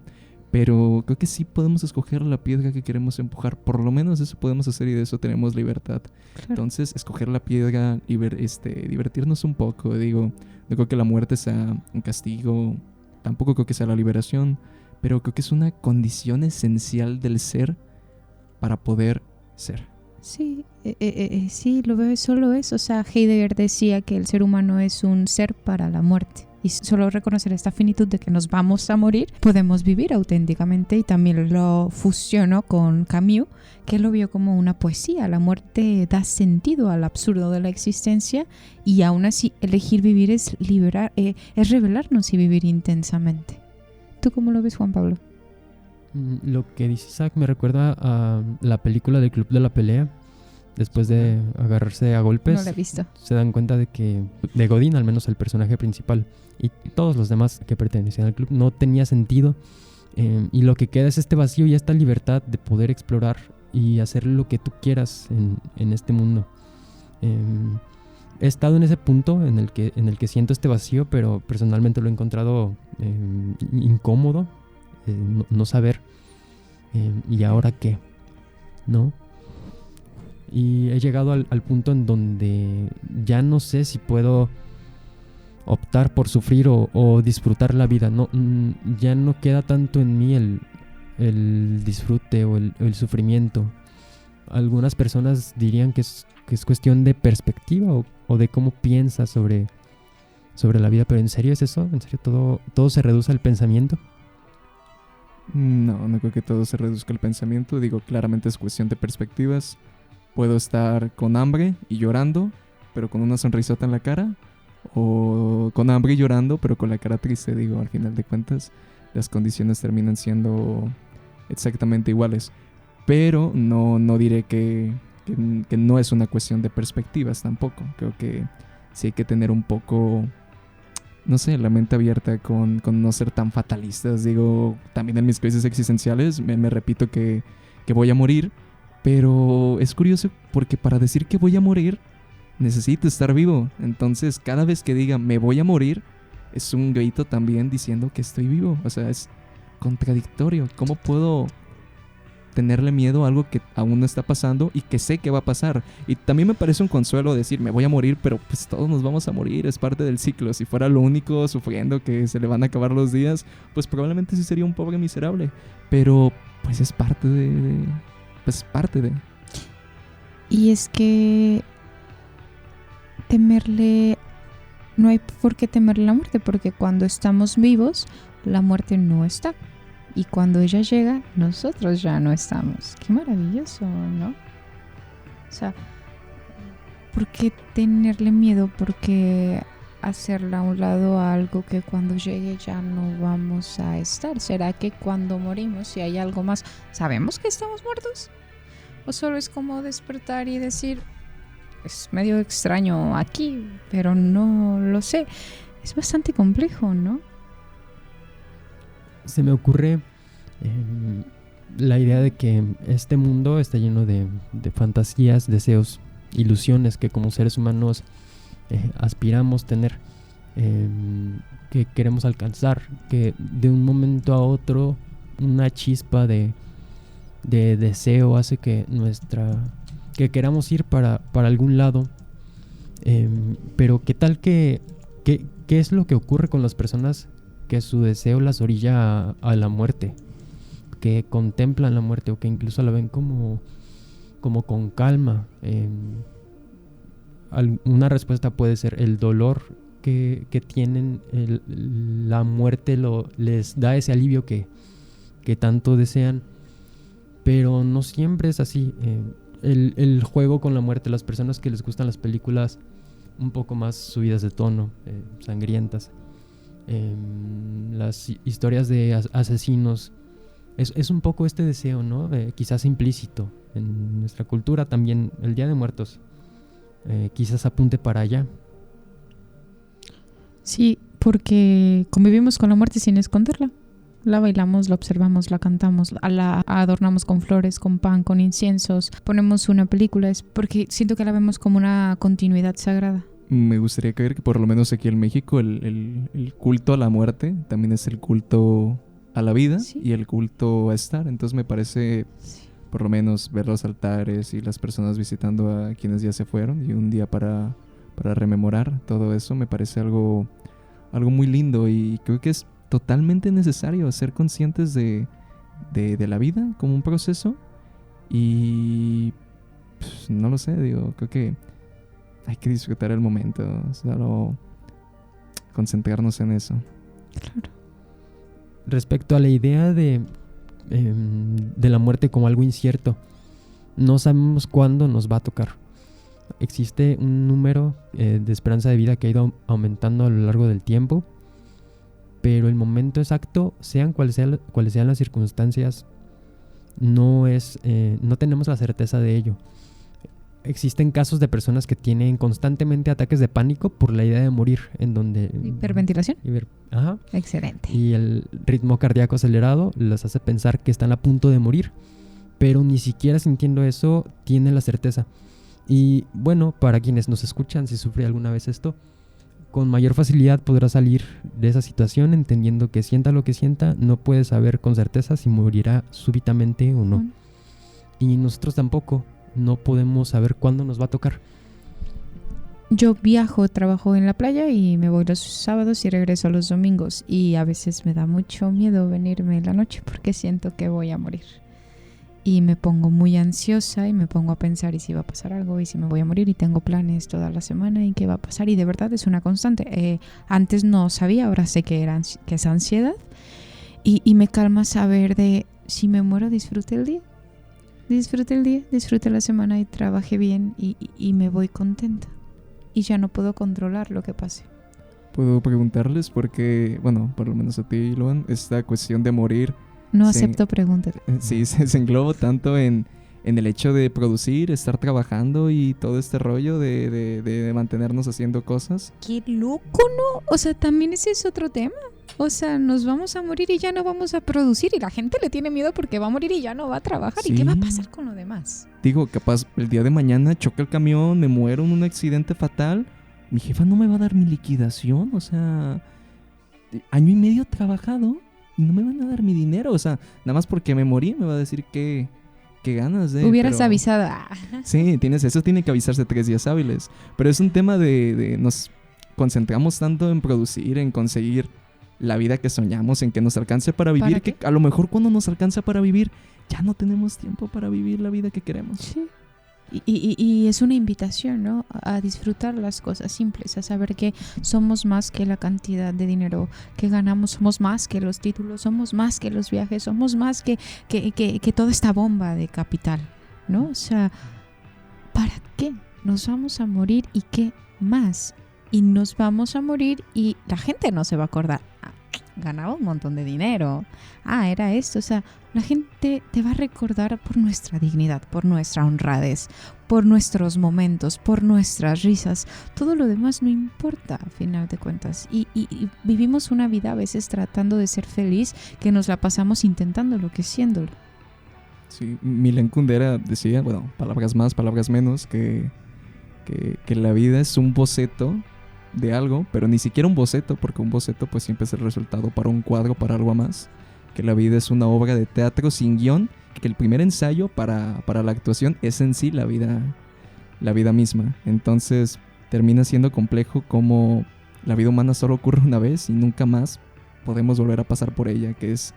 pero creo que sí podemos escoger la piedra que queremos empujar. Por lo menos eso podemos hacer y de eso tenemos libertad. Claro. Entonces, escoger la piedra, divertirnos un poco. Digo, no creo que la muerte sea un castigo, tampoco creo que sea la liberación, pero creo que es una condición esencial del ser para poder ser. Sí, sí, lo veo, solo eso. O sea, Heidegger decía que el ser humano es un ser para la muerte. Y solo reconocer esta finitud de que nos vamos a morir, podemos vivir auténticamente. Y también lo fusionó con Camus, que lo vio como una poesía. La muerte da sentido al absurdo de la existencia, y aún así elegir vivir es es revelarnos y vivir intensamente. ¿Tú cómo lo ves, Juan Pablo? Lo que dice Isaac me recuerda a la película del Club de la Pelea. Después de agarrarse a golpes, no la he visto. Se dan cuenta de que de Godín, al menos el personaje principal, y todos los demás que pertenecían al club, no tenía sentido, y lo que queda es este vacío y esta libertad de poder explorar y hacer lo que tú quieras en este mundo. He estado en ese punto en el que siento este vacío, pero personalmente lo he encontrado incómodo, no saber ¿y ahora qué? ¿No? Y he llegado al punto en donde ya no sé si puedo optar por sufrir o disfrutar la vida. No, ya no queda tanto en mí el disfrute o el sufrimiento. Algunas personas dirían que es cuestión de perspectiva o de cómo piensas sobre la vida, pero ¿en serio es eso? ¿En serio todo se reduce al pensamiento? No creo que todo se reduzca al pensamiento. Digo, claramente es cuestión de perspectivas. Puedo estar con hambre y llorando, pero con una sonrisota en la cara, o con hambre y llorando, pero con la cara triste. Digo, al final de cuentas, las condiciones terminan siendo exactamente iguales. Pero no diré que no es una cuestión de perspectivas tampoco. Creo que sí hay que tener un poco no sé, la mente abierta con no ser tan fatalistas. Digo, también en mis crisis existenciales me repito que voy a morir, pero es curioso porque para decir que voy a morir necesito estar vivo. Entonces cada vez que diga me voy a morir es un grito también diciendo que estoy vivo. O sea, es contradictorio. ¿Cómo puedo tenerle miedo a algo que aún no está pasando y que sé que va a pasar? Y también me parece un consuelo decir me voy a morir, pero pues todos nos vamos a morir, es parte del ciclo. Si fuera lo único sufriendo que se le van a acabar los días, pues probablemente sí sería un pobre miserable, pero pues es parte de. Y es que temerle, no hay por qué temerle la muerte, porque cuando estamos vivos la muerte no está. Y cuando ella llega, nosotros ya no estamos. Qué maravilloso, ¿no? O sea, ¿por qué tenerle miedo? ¿Por qué hacerla a un lado a algo que cuando llegue ya no vamos a estar? ¿Será que cuando morimos, si hay algo más, sabemos que estamos muertos? ¿O solo es como despertar y decir, es medio extraño aquí, pero no lo sé? Es bastante complejo, ¿no? Se me ocurre la idea de que este mundo está lleno de fantasías, deseos, ilusiones que como seres humanos aspiramos tener, que queremos alcanzar, que de un momento a otro una chispa de deseo hace que queramos ir para algún lado, pero qué tal qué es lo que ocurre con las personas que su deseo las orilla a la muerte, que contemplan la muerte o que incluso la ven como con calma. Una respuesta puede ser el dolor que tienen, la muerte les da ese alivio que tanto desean, pero no siempre es así. El juego con la muerte, las personas que les gustan las películas un poco más subidas de tono, sangrientas, las historias de asesinos, es un poco este deseo, ¿no? Quizás implícito en nuestra cultura también. El Día de Muertos quizás apunte para allá. Sí, porque convivimos con la muerte sin esconderla. La bailamos, la observamos, la cantamos, la adornamos con flores, con pan, con inciensos. Ponemos una película, es porque siento que la vemos como una continuidad sagrada. Me gustaría creer que por lo menos aquí en México el culto a la muerte también es el culto a la vida, sí, y el culto a estar. Entonces me parece, sí, por lo menos ver los altares y las personas visitando a quienes ya se fueron y un día para rememorar todo eso, me parece algo muy lindo, y creo que es totalmente necesario ser conscientes de la vida como un proceso. Y pues, no lo sé, digo, creo que hay que disfrutar el momento, solo concentrarnos en eso. Claro. Respecto a la idea de la muerte como algo incierto, no sabemos cuándo nos va a tocar. Existe un número de esperanza de vida que ha ido aumentando a lo largo del tiempo, pero el momento exacto, sean cuales sean las circunstancias, no tenemos la certeza de ello. Existen casos de personas que tienen constantemente ataques de pánico por la idea de morir, en donde... ¿Hiperventilación? Ajá. Excelente. Y el ritmo cardíaco acelerado les hace pensar que están a punto de morir, pero ni siquiera sintiendo eso tienen la certeza. Y bueno, para quienes nos escuchan, si sufre alguna vez esto, con mayor facilidad podrá salir de esa situación entendiendo que sienta lo que sienta, no puede saber con certeza si morirá súbitamente o no. Y nosotros tampoco. No podemos saber cuándo nos va a tocar. Yo viajo, trabajo en la playa y me voy los sábados y regreso los domingos. Y a veces me da mucho miedo venirme en la noche porque siento que voy a morir. Y me pongo muy ansiosa y me pongo a pensar y si va a pasar algo y si me voy a morir y tengo planes toda la semana y qué va a pasar. Y de verdad es una constante. Antes no sabía, ahora sé que es ansiedad. Y me calma saber de si me muero, disfrute el día. Disfrute el día, disfrute la semana y trabaje bien y me voy contenta. Y ya no puedo controlar lo que pase. Puedo preguntarles porque, bueno, por lo menos a ti, Luan, esta cuestión de morir... No acepto preguntas. Sí, se engloba tanto en en el hecho de producir, estar trabajando y todo este rollo de mantenernos haciendo cosas. ¡Qué loco, no! O sea, también ese es otro tema. O sea, nos vamos a morir y ya no vamos a producir y la gente le tiene miedo porque va a morir y ya no va a trabajar. Sí. ¿Y qué va a pasar con lo demás? Digo, capaz el día de mañana choca el camión, me muero en un accidente fatal, mi jefa no me va a dar mi liquidación, o sea, año y medio trabajado y no me van a dar mi dinero, o sea, nada más porque me morí me va a decir que ganas de... Hubieras avisado. Sí, eso tiene que avisarse 3 días hábiles, pero es un tema de nos concentramos tanto en producir, en conseguir la vida que soñamos, en que nos alcance para vivir, ¿Para qué? que a lo mejor cuando nos alcanza para vivir ya no tenemos tiempo para vivir la vida que queremos. Sí. Y es una invitación, ¿no? A disfrutar las cosas simples, a saber que somos más que la cantidad de dinero que ganamos, somos más que los títulos, somos más que los viajes, somos más que toda esta bomba de capital, ¿no? O sea, ¿para qué? Nos vamos a morir y qué más. Y nos vamos a morir y la gente no se va a acordar. Ganaba un montón de dinero. Era esto. O sea, la gente te va a recordar por nuestra dignidad, por nuestra honradez, por nuestros momentos, por nuestras risas. Todo lo demás no importa, a final de cuentas. Y vivimos una vida a veces tratando de ser feliz, que nos la pasamos intentándolo que siéndolo. Sí, Milen Kundera decía, bueno, palabras más, palabras menos, que la vida es un boceto de algo, pero ni siquiera un boceto, porque un boceto pues siempre es el resultado para un cuadro, para algo más. Que la vida es una obra de teatro sin guión, que el primer ensayo para la actuación es en sí la vida misma. Entonces termina siendo complejo como la vida humana solo ocurre una vez y nunca más podemos volver a pasar por ella, que es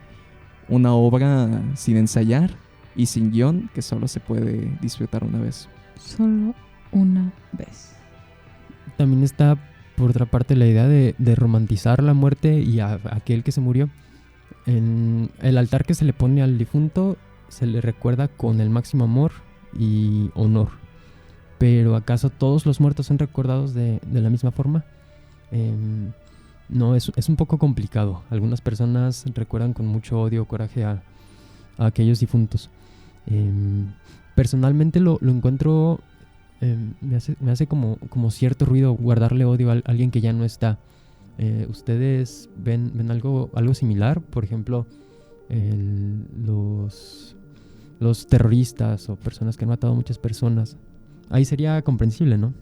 una obra sin ensayar y sin guión que solo se puede disfrutar una vez. Solo una vez. También está, por otra parte, la idea de romantizar la muerte y a aquel que se murió. En el altar que se le pone al difunto se le recuerda con el máximo amor y honor. Pero ¿acaso todos los muertos son recordados de la misma forma? No, es un poco complicado. Algunas personas recuerdan con mucho odio o coraje a aquellos difuntos. Personalmente lo encuentro... me hace como cierto ruido guardarle odio a alguien que ya no está. ¿Ustedes ven algo similar? Por ejemplo, los terroristas o personas que han matado a muchas personas. Ahí sería comprensible, ¿no?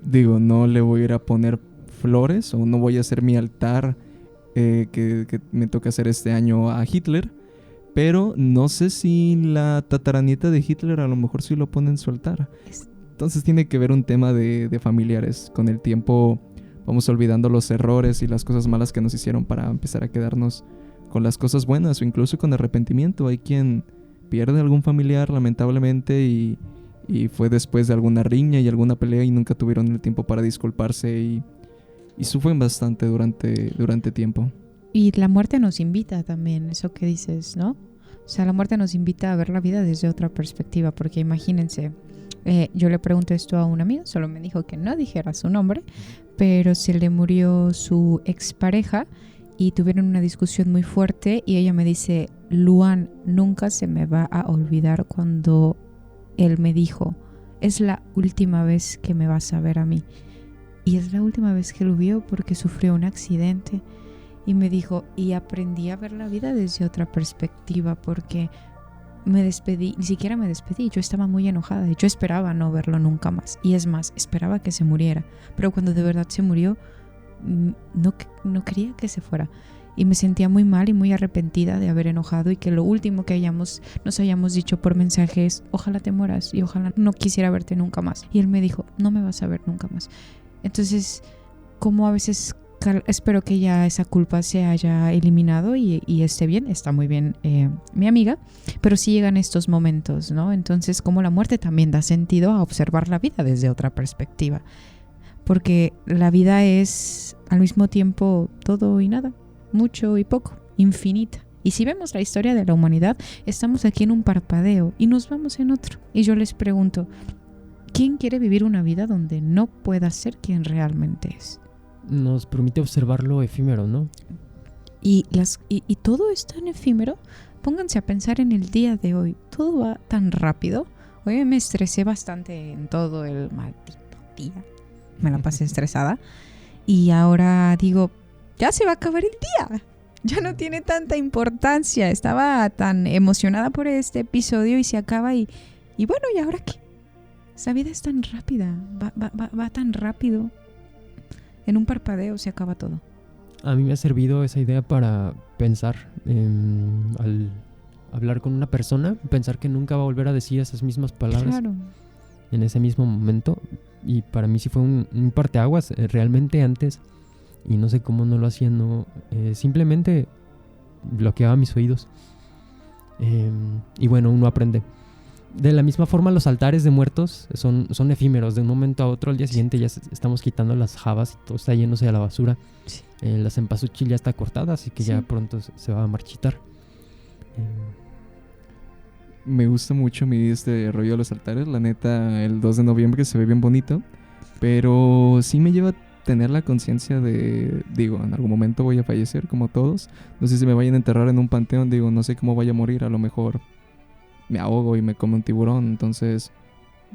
Digo, no le voy a ir a poner flores o no voy a hacer mi altar que me toca hacer este año a Hitler, pero no sé si la tataranieta de Hitler a lo mejor sí lo pone en su altar. Entonces tiene que ver un tema de familiares. Con el tiempo vamos olvidando los errores y las cosas malas que nos hicieron para empezar a quedarnos con las cosas buenas o incluso con arrepentimiento. Hay quien pierde algún familiar lamentablemente y fue después de alguna riña y alguna pelea y nunca tuvieron el tiempo para disculparse y sufren bastante durante tiempo. Y la muerte nos invita también, eso que dices, ¿no? O sea, la muerte nos invita a ver la vida desde otra perspectiva, porque imagínense, yo le pregunté esto a un amigo, solo me dijo que no dijera su nombre, pero se le murió su expareja y tuvieron una discusión muy fuerte y ella me dice, Luan, nunca se me va a olvidar cuando él me dijo, es la última vez que me vas a ver a mí. Y es la última vez que lo vio porque sufrió un accidente. Y me dijo, y aprendí a ver la vida desde otra perspectiva porque me despedí, ni siquiera me despedí, yo estaba muy enojada, yo esperaba no verlo nunca más. Y es más, esperaba que se muriera. Pero cuando de verdad se murió, no quería que se fuera. Y me sentía muy mal y muy arrepentida de haber enojado y que lo último que nos hayamos dicho por mensaje es, ojalá te mueras y ojalá no quisiera verte nunca más. Y él me dijo, no me vas a ver nunca más. Entonces, como a veces espero que ya esa culpa se haya eliminado y esté bien, está muy bien mi amiga, pero sí llegan estos momentos, ¿no? Entonces, como la muerte también da sentido a observar la vida desde otra perspectiva, porque la vida es al mismo tiempo todo y nada, mucho y poco, infinita. Y si vemos la historia de la humanidad, estamos aquí en un parpadeo y nos vamos en otro. Y yo les pregunto, ¿quién quiere vivir una vida donde no pueda ser quien realmente es? Nos permite observar lo efímero, ¿no? Y todo es tan efímero, pónganse a pensar en el día de hoy. Todo va tan rápido. Hoy me estresé bastante en todo el maldito día. Me la pasé estresada. Y ahora digo, ya se va a acabar el día. Ya no tiene tanta importancia. Estaba tan emocionada por este episodio y se acaba y bueno, ¿y ahora qué? Esa vida es tan rápida. Va tan rápido. En un parpadeo se acaba todo. A mí me ha servido esa idea para pensar, al hablar con una persona, pensar que nunca va a volver a decir esas mismas palabras Claro. en ese mismo momento. Y para mí sí fue un parteaguas, realmente antes, y no sé cómo no lo hacía, simplemente bloqueaba mis oídos. Y bueno, uno aprende. De la misma forma, los altares de muertos son efímeros. De un momento a otro, al día siguiente ya estamos quitando las jabas y todo está yéndose a la basura. Sí. La cempasúchil ya está cortada, así que ya pronto se va a marchitar. Me gusta mucho a mí este rollo de los altares. La neta, el 2 de noviembre se ve bien bonito. Pero sí me lleva a tener la conciencia de... Digo, en algún momento voy a fallecer, como todos. No sé si me vayan a enterrar en un panteón. Digo, no sé cómo vaya a morir. A lo mejor me ahogo y me come un tiburón. Entonces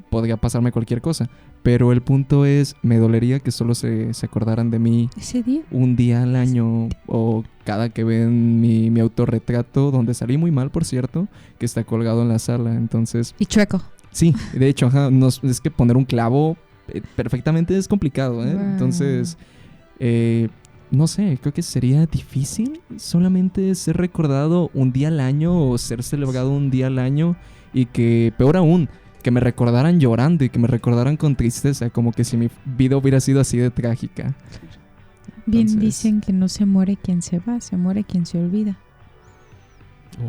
podría pasarme cualquier cosa. Pero el punto es, me dolería que solo se acordaran de mí Ese día. un día al año, o cada que ven mi autorretrato, donde salí muy mal, por cierto, que está colgado en la sala. Entonces, Y chueco. sí, de hecho, es que poner un clavo perfectamente es complicado, ¿eh? Wow. Entonces, no sé, creo que sería difícil solamente ser recordado un día al año o ser celebrado un día al año, y que, peor aún, que me recordaran llorando y que me recordaran con tristeza, como que si mi vida hubiera sido así de trágica. Bien Entonces- dicen que no se muere quien se va, se muere quien se olvida.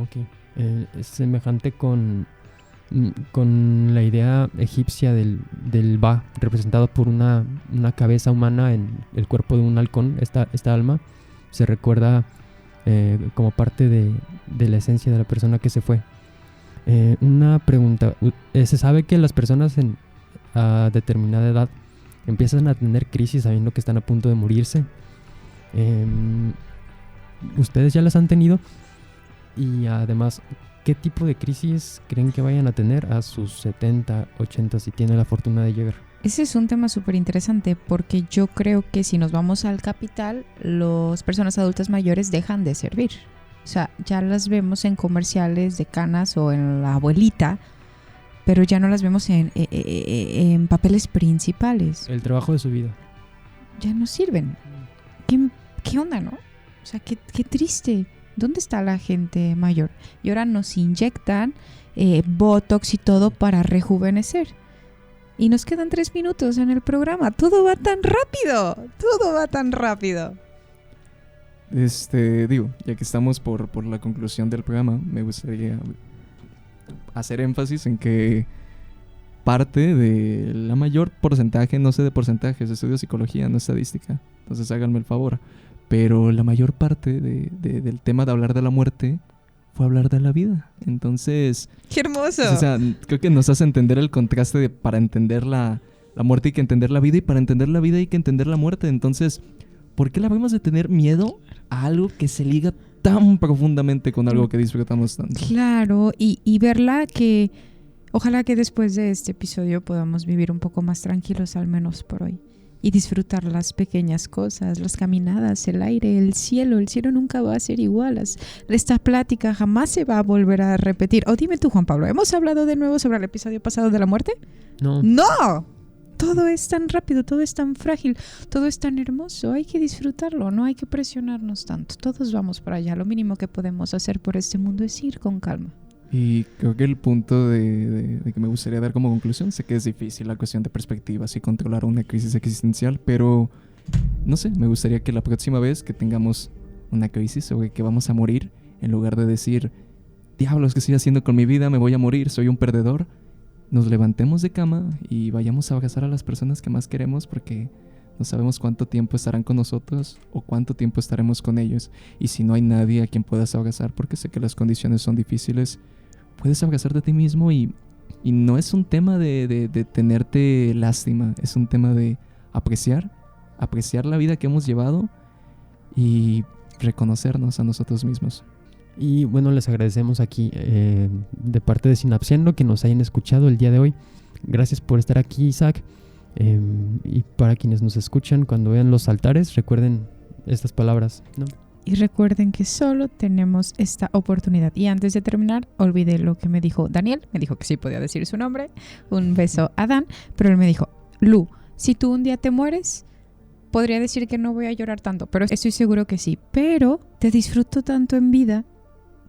Ok. Es semejante con la idea egipcia del Ba, representado por una cabeza humana en el cuerpo de un halcón. Esta alma se recuerda como parte de la esencia de la persona que se fue. Una pregunta. Se sabe que las personas a determinada edad empiezan a tener crisis sabiendo que están a punto de morirse. ¿Ustedes ya las han tenido? Y además, ¿qué tipo de crisis creen que vayan a tener a sus 70, 80 si tienen la fortuna de llegar? Ese es un tema súper interesante porque yo creo que si nos vamos al capital, las personas adultas mayores dejan de servir. O sea, ya las vemos en comerciales de Canas o en La Abuelita, pero ya no las vemos en papeles principales. El trabajo de su vida. Ya no sirven. ¿Qué onda, no? O sea, qué triste. ¿Dónde está la gente mayor? Y ahora nos inyectan Botox y todo para rejuvenecer. Y nos quedan 3 minutos en el programa. Todo va tan rápido. Todo va tan rápido. Digo, ya que estamos por la conclusión del programa, me gustaría hacer énfasis en que parte de la mayor porcentaje, no sé de porcentajes, estudio psicología, no estadística, entonces háganme el favor, pero la mayor parte del tema de hablar de la muerte fue hablar de la vida. Entonces, ¡Qué hermoso! o sea, creo que nos hace entender el contraste de para entender la muerte hay que entender la vida, y para entender la vida hay que entender la muerte. Entonces, ¿por qué le habemos de tener miedo a algo que se liga tan profundamente con algo que disfrutamos tanto? Claro, y verla que ojalá que después de este episodio podamos vivir un poco más tranquilos, al menos por hoy, y disfrutar las pequeñas cosas, las caminadas, el aire, el cielo. El cielo nunca va a ser igual. Esta plática jamás se va a volver a repetir. O dime tú, Juan Pablo, ¿hemos hablado de nuevo sobre el episodio pasado de la muerte? No. ¡No! Todo es tan rápido, todo es tan frágil, todo es tan hermoso. Hay que disfrutarlo, no hay que presionarnos tanto. Todos vamos para allá. Lo mínimo que podemos hacer por este mundo es ir con calma. Y creo que el punto de que me gustaría dar como conclusión, sé que es difícil la cuestión de perspectivas y controlar una crisis existencial, pero no sé, me gustaría que la próxima vez que tengamos una crisis o que vamos a morir, en lugar de decir, diablos, ¿qué estoy haciendo con mi vida? Me voy a morir, soy un perdedor, nos levantemos de cama y vayamos a abrazar a las personas que más queremos, porque no sabemos cuánto tiempo estarán con nosotros o cuánto tiempo estaremos con ellos. Y si no hay nadie a quien puedas abrazar, porque sé que las condiciones son difíciles, puedes abrazarte a ti mismo, y no es un tema de tenerte lástima, es un tema de apreciar la vida que hemos llevado y reconocernos a nosotros mismos. Y bueno, les agradecemos aquí de parte de Sinapseando que nos hayan escuchado el día de hoy. Gracias por estar aquí, Isaac. Y para quienes nos escuchan, cuando vean los altares, recuerden estas palabras, ¿no? Y recuerden que solo tenemos esta oportunidad. Y antes de terminar, olvidé lo que me dijo Daniel. Me dijo que sí podía decir su nombre. Un beso a Dan. Pero él me dijo, Lu, si tú un día te mueres, podría decir que no voy a llorar tanto. Pero estoy seguro que sí. Pero te disfruto tanto en vida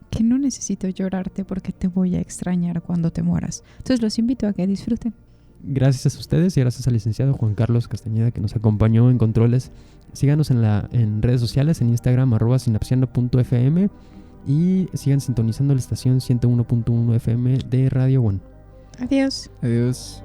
que no necesito llorarte porque te voy a extrañar cuando te mueras. Entonces los invito a que disfruten. Gracias a ustedes y gracias al licenciado Juan Carlos Castañeda que nos acompañó en controles. Síganos en redes sociales, en Instagram, @sinapseando.fm, y sigan sintonizando la estación 101.1 FM de Radio One. Adiós. Adiós.